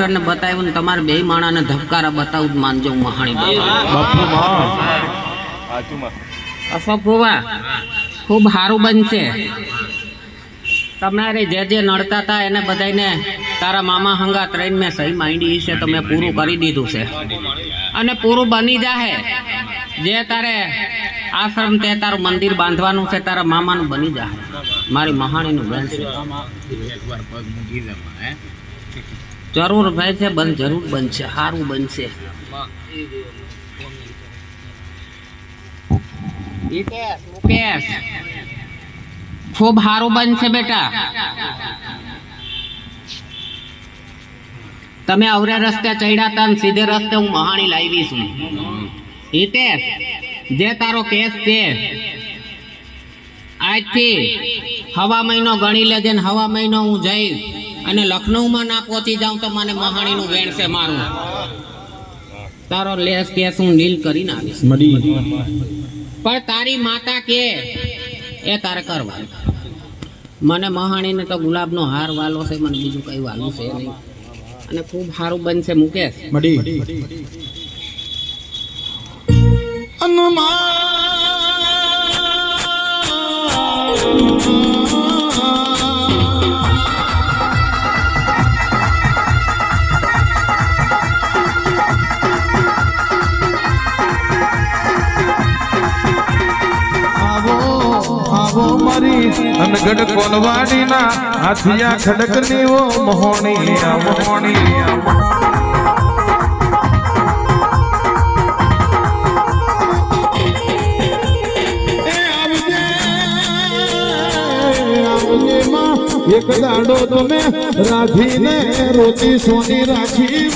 Master ને બતાવ્યું ને તમારે બે માણા ને ધબકારા બતાવું માનજો મહાણી બાપુ ખૂબ સારું બનશે. તમારે જે જે નડતા હતા એને બધાને તારા મામા હંગા ત્રણ મેં સહી માંડી છે તો મેં પૂરું કરી દીધું છે અને પૂરું બની જાહે. જે તારે આશ્રમ તે તારું મંદિર બાંધવાનું છે તારા મામાનું બની જાહે. મારી મહાણીનું બનશે જરૂર ભાઈ છે જરૂર બનશે સારું બનશે. મુકેશ ખૂબ સારું બનશે બેટા. તમે અવરે રસ્તે ચડ્યા હતા સીધે રસ્તે હું મહાણી લાવી છું. હિતેશ જે તારો કેસ છે આજથી હવા મહિનો ગણી લેજે ને હવા મહિનો હું જઈશ અને લખનઉમાં ના પહોંચી જાઉં તો મને મહાણીનું વેણ છે મારું. તારો લેસ કેસ હું નીલ કરીને આવીશ. પણ તારી માતા કે એ તારે કરવા. મને મહાણીને તો ગુલાબનો હાર વાલો છે, મને બીજું કઈ વાલું છે નહીં અને ખૂબ સારું બનશે. મુકેશ અનગઢ કોલવાડી ના હાથિયા ખડક ની ઓ મોહણી એક દાડો તમે રાધીને રોતી સોની રાખી